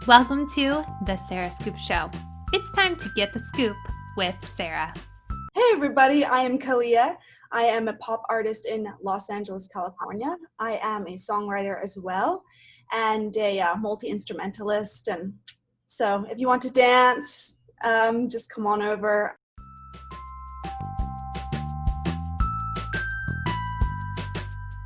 Welcome to the Sarah Scoop Show. It's time to get the scoop with Sarah. Hey everybody, I am Kalliah. I am a pop artist in Los Angeles, California. I am a songwriter as well and a multi-instrumentalist. And so if you want to dance, just come on over.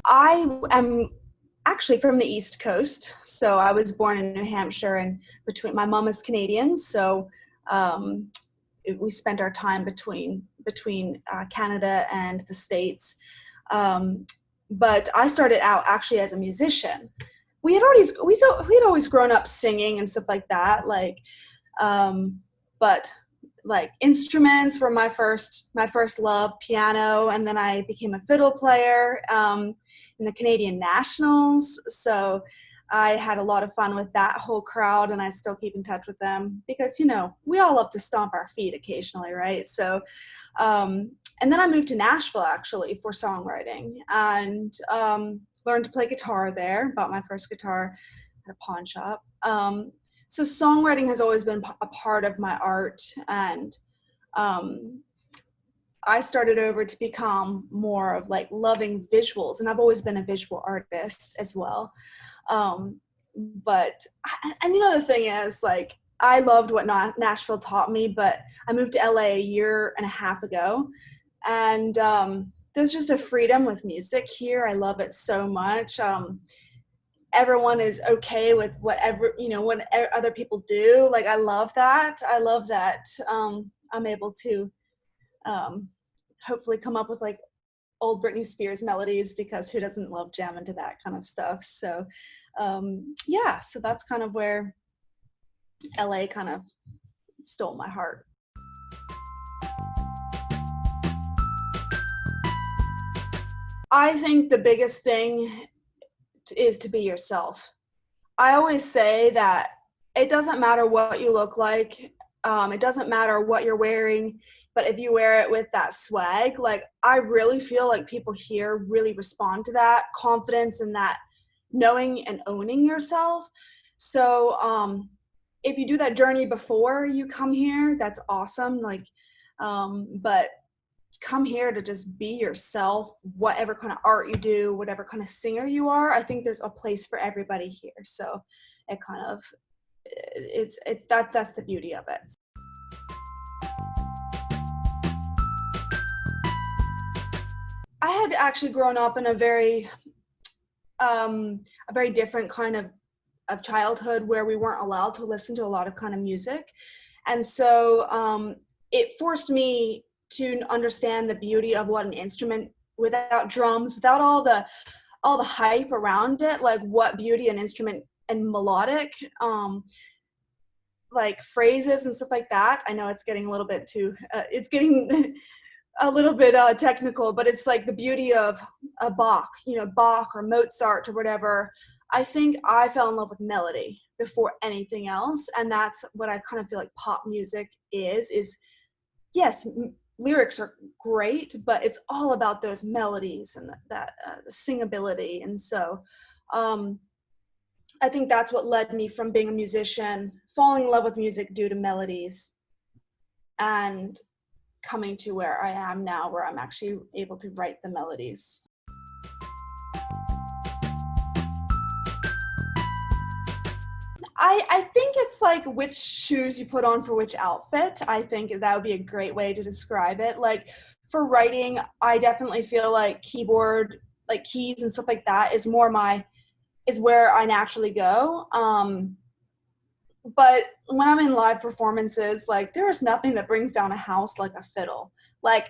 I am actually from the East Coast. So I was born in New Hampshire, and my mom is Canadian. So we spent our time between Canada and the States. But I started out actually as a musician. We'd always grown up singing and stuff like that. But like instruments were my first love, piano, and then I became a fiddle player in the Canadian Nationals. So I had a lot of fun with that whole crowd, and I still keep in touch with them because, we all love to stomp our feet occasionally, right? So, and then I moved to Nashville actually for songwriting and learned to play guitar there, bought my first guitar at a pawn shop. So songwriting has always been a part of my art, and I started over to become more of like loving visuals, and I've always been a visual artist as well. But the thing is, like, I loved what Nashville taught me, but I moved to LA a year and a half ago, and there's just a freedom with music here. I love it so much. Everyone is okay with whatever, what other people do. Like, I love that. I'm able to hopefully come up with like old Britney Spears melodies, because who doesn't love jamming to that kind of stuff? So so that's kind of where LA kind of stole my heart. I think the biggest thing is to be yourself. I always say that it doesn't matter what you look like. It doesn't matter what you're wearing, but if you wear it with that swag, like, I really feel like people here really respond to that confidence and that knowing and owning yourself. So if you do that journey before you come here, that's awesome. But come here to just be yourself, whatever kind of art you do, whatever kind of singer you are. I think there's a place for everybody here. So that's the beauty of it. I had actually grown up in a very different kind of childhood, where we weren't allowed to listen to a lot of kind of music. And so it forced me to understand the beauty of what an instrument without drums, without all the hype around it, like what beauty an instrument and melodic like phrases and stuff like that. I know it's getting a little bit too it's getting a little bit technical, but it's like the beauty of a Bach or Mozart or whatever. I think I fell in love with melody before anything else, and that's what I kind of feel like pop music is yes, lyrics are great, but it's all about those melodies and that singability. And so I think that's what led me from being a musician, falling in love with music due to melodies, and coming to where I am now, where I'm actually able to write the melodies. I think it's like which shoes you put on for which outfit. I think that would be a great way to describe it. Like, for writing, I definitely feel like keyboard, like keys and stuff like that, is where I naturally go. But when I'm in live performances, like, there is nothing that brings down a house like a fiddle. Like,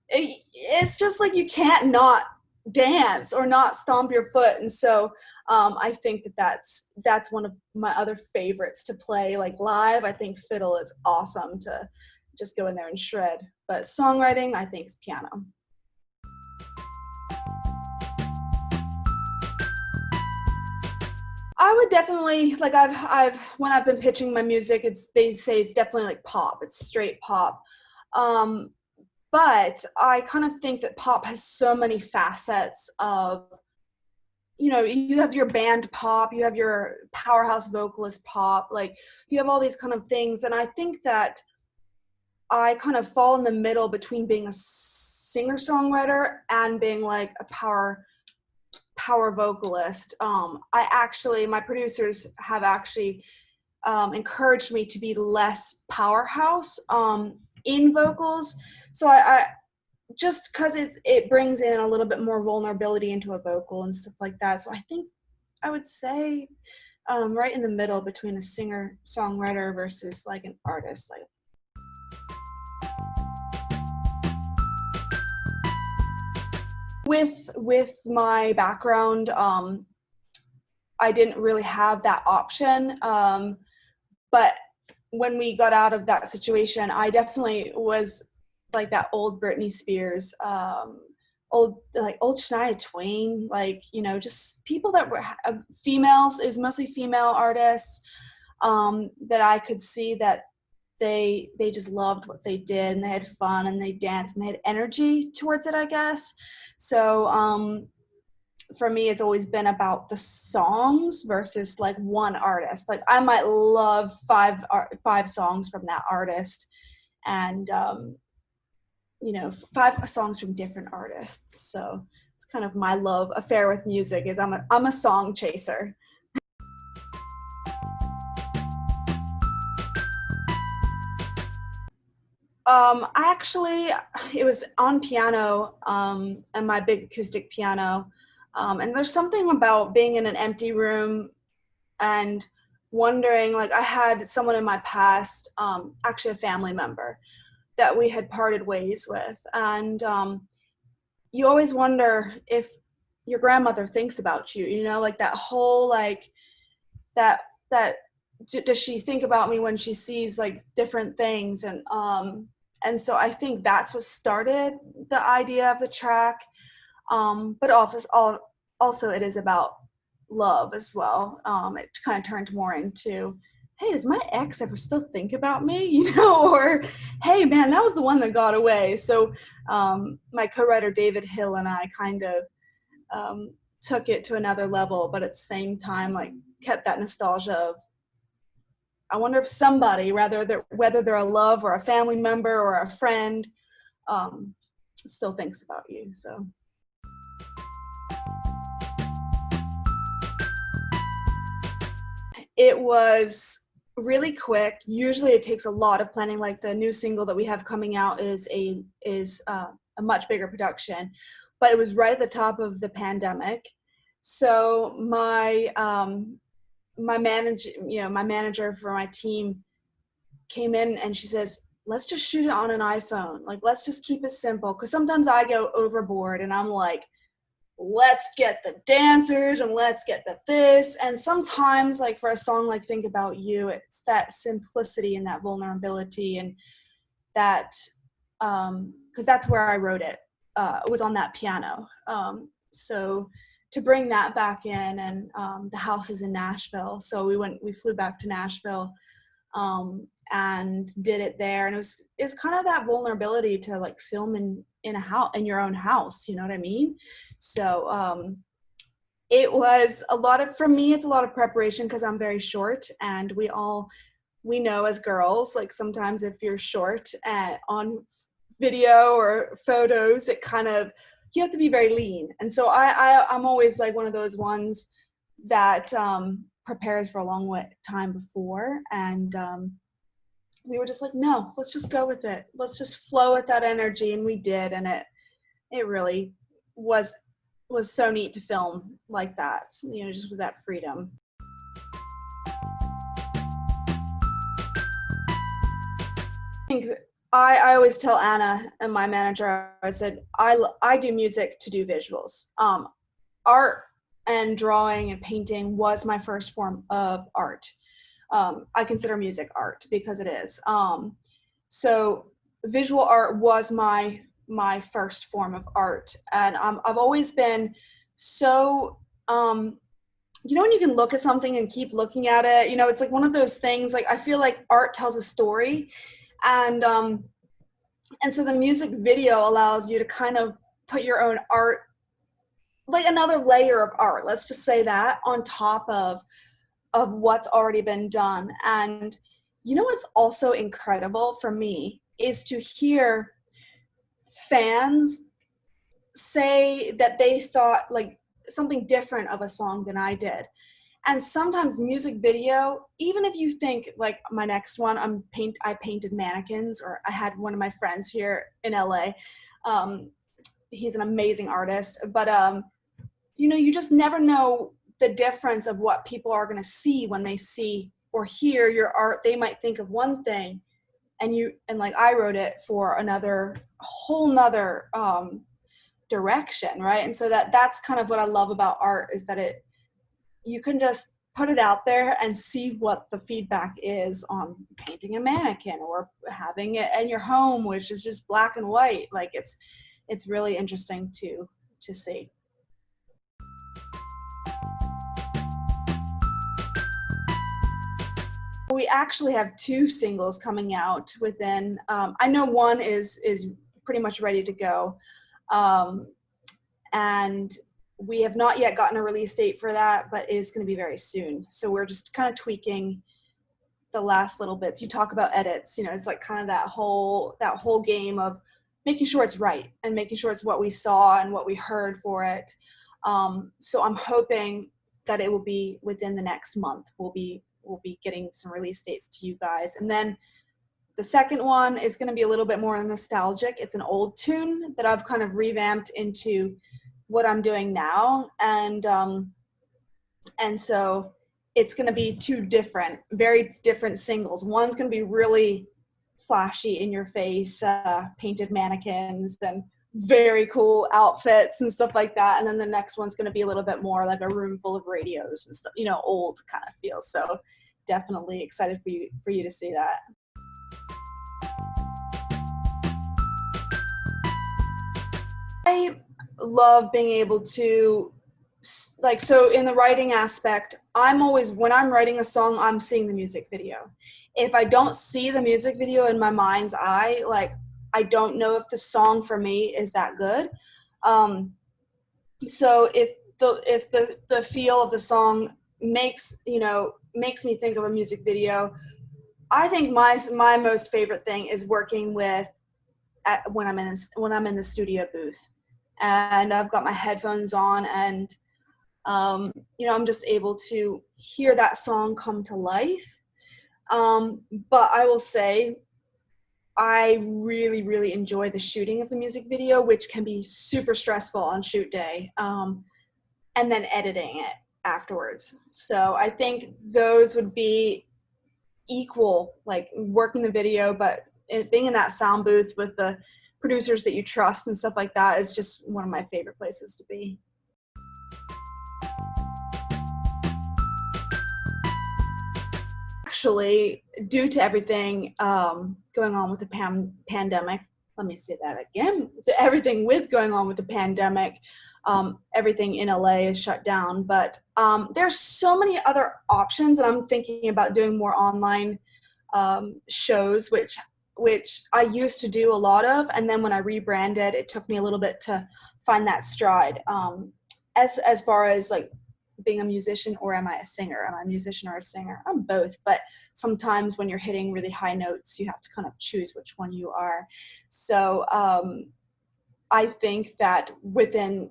it's just like you can't not dance or not stomp your foot. And so I think that's one of my other favorites to play, like, live. I think fiddle is awesome to just go in there and shred. But songwriting, I think, is piano. I would definitely, like, I've when I've been pitching my music, they say it's definitely like pop. It's straight pop. But I kind of think that pop has so many facets of, you know, you have your band pop, you have your powerhouse vocalist pop, like you have all these kind of things. And I think that I kind of fall in the middle between being a singer-songwriter and being like a power vocalist. My producers have actually encouraged me to be less powerhouse in vocals. So I just because it brings in a little bit more vulnerability into a vocal and stuff like that. So I think I would say right in the middle between a singer songwriter versus like an artist. Like, with my background, I didn't really have that option. But when we got out of that situation, I definitely was like that old Britney Spears, old Shania Twain, like, you know, just people that were females. It was mostly female artists that I could see that they just loved what they did, and they had fun, and they danced, and they had energy towards it, I guess. So for me, it's always been about the songs versus like one artist. Like I might love five songs from that artist, and you know, five songs from different artists. So it's kind of my love affair with music. Is I'm a song chaser. It was on piano, and my big acoustic piano. And there's something about being in an empty room and wondering, like I had someone in my past, actually a family member that we had parted ways with. And you always wonder if your grandmother thinks about you, you know, like that whole, like that does she think about me when she sees like different things? And so I think that's what started the idea of the track. But also it is about love as well. It kind of turned more into, hey, does my ex ever still think about me? You know, or hey, man, that was the one that got away. So my co-writer David Hill and I kind of took it to another level, but at the same time, like kept that nostalgia of, I wonder if somebody, whether they're a love or a family member or a friend, still thinks about you. So. It was really quick. Usually it takes a lot of planning. Like the new single that we have coming out is a much bigger production, but it was right at the top of the pandemic. So my manager for my team came in and she says, let's just shoot it on an iPhone. Like, let's just keep it simple. Cause sometimes I go overboard and I'm like, let's get the dancers and let's get this. And sometimes like for a song like Think About You, it's that simplicity and that vulnerability, and that, cause that's where I wrote it. It was on that piano. So to bring that back in, and the house is in Nashville. So we flew back to Nashville and did it there. And it was kind of that vulnerability to like film in a house, in your own house, you know what I mean? So it was for me, it's a lot of preparation because I'm very short, and we know as girls, like sometimes if you're short on video or photos, it kind of, you have to be very lean. And so I'm always like one of those ones that prepares for a long time before. And we were just like, no, let's just go with it. Let's just flow with that energy. And we did. And it really was so neat to film like that, you know, just with that freedom. I think I always tell Anna and my manager, I said, I do music to do visuals. Art and drawing and painting was my first form of art. I consider music art because it is. So visual art was my first form of art. And I've always been so, you know, when you can look at something and keep looking at it, you know, it's like one of those things, like I feel like art tells a story. And so the music video allows you to kind of put your own art like another layer of art, let's just say that, on top of what's already been done. And you know what's also incredible for me is to hear fans say that they thought like something different of a song than I did. And sometimes music video, even if you think like my next one, I painted mannequins, or I had one of my friends here in LA. He's an amazing artist, but you know, you just never know the difference of what people are going to see when they see or hear your art. They might think of one thing, and like I wrote it for another whole nother direction, right? And so that's kind of what I love about art, is that you can just put it out there and see what the feedback is on painting a mannequin or having it in your home, which is just black and white. Like it's really interesting to see. We actually have 2 singles coming out within, I know one is pretty much ready to go. And we have not yet gotten a release date for that, but it is going to be very soon. So we're just kind of tweaking the last little bits. You talk about edits, you know, it's like kind of that whole game of making sure it's right and making sure it's what we saw and what we heard for it. So I'm hoping that it will be within the next month. We'll be getting some release dates to you guys. And then the second one is going to be a little bit more nostalgic. It's an old tune that I've kind of revamped into what I'm doing now. And so it's going to be 2 very different singles. One's going to be really flashy, in your face, painted mannequins and very cool outfits and stuff like that. And then the next one's going to be a little bit more like a room full of radios and stuff, you know, old kind of feel. So definitely excited for you to see that. I love being able to, like, so in the writing aspect, when I'm writing a song, I'm seeing the music video. If I don't see the music video in my mind's eye, like, I don't know if the song for me is that good. So if the feel of the song makes me think of a music video, I think my most favorite thing is working with when I'm in the studio booth, and I've got my headphones on, and I'm just able to hear that song come to life. But I will say, I really, really enjoy the shooting of the music video, which can be super stressful on shoot day, and then editing it afterwards. So I think those would be equal, like working the video, but being in that sound booth with the producers that you trust and stuff like that is just one of my favorite places to be. Actually, due to everything going on with the pandemic, let me say that again. So everything going on with the pandemic, everything in LA is shut down. But there's so many other options, and I'm thinking about doing more online shows, which I used to do a lot of, and then when I rebranded, it took me a little bit to find that stride. As far as like being a musician, or am I a singer? Am I a musician or a singer? I'm both, but sometimes when you're hitting really high notes, you have to kind of choose which one you are. So I think that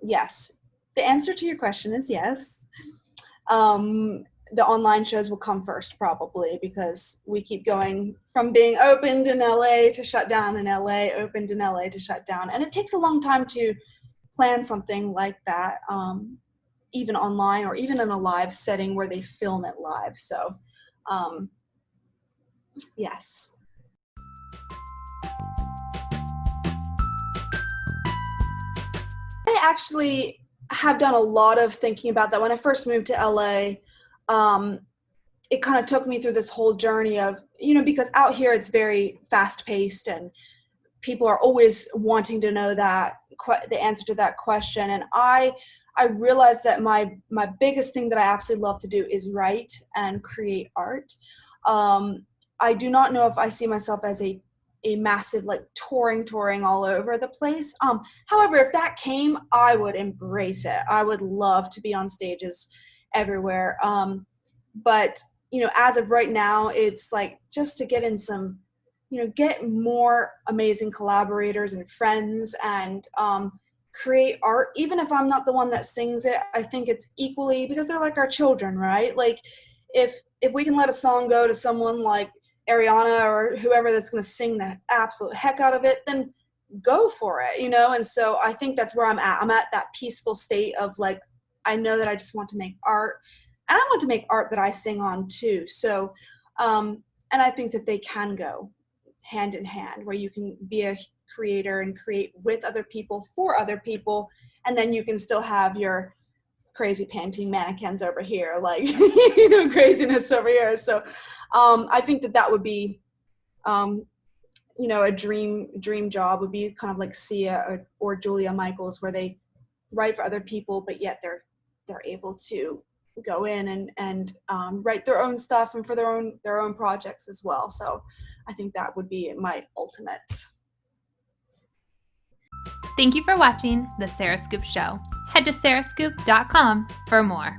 yes, the answer to your question is yes. The online shows will come first, probably, because we keep going from being opened in LA to shut down in LA, opened in LA to shut down. And it takes a long time to plan something like that, even online or even in a live setting where they film it live. So, yes. I actually have done a lot of thinking about that. When I first moved to LA, it kind of took me through this whole journey of, because out here it's very fast paced and people are always wanting to know the answer to that question. And I realized that my biggest thing that I absolutely love to do is write and create art. I do not know if I see myself as a a massive like touring all over the place. However, if that came, I would embrace it. I would love to be on stages everywhere. But as of right now, it's like just to get in some, get more amazing collaborators and friends, and create art. Even if I'm not the one that sings it, I think it's equally, because they're like our children, right? Like if we can let a song go to someone like Ariana or whoever that's going to sing the absolute heck out of it, then go for it, And so I think that's where I'm at. I'm at that peaceful state of like, I know that I just want to make art, and I want to make art that I sing on too. So, and I think that they can go hand in hand, where you can be a creator and create with other people for other people, and then you can still have your crazy painting mannequins over here, like craziness over here. So I think that would be a dream job would be kind of like Sia or Julia Michaels, where they write for other people, but yet they're able to go in and write their own stuff and for their own projects as well. So I think that would be my ultimate. Thank you for watching The Sarah Scoop Show. Head to sarahscoop.com for more.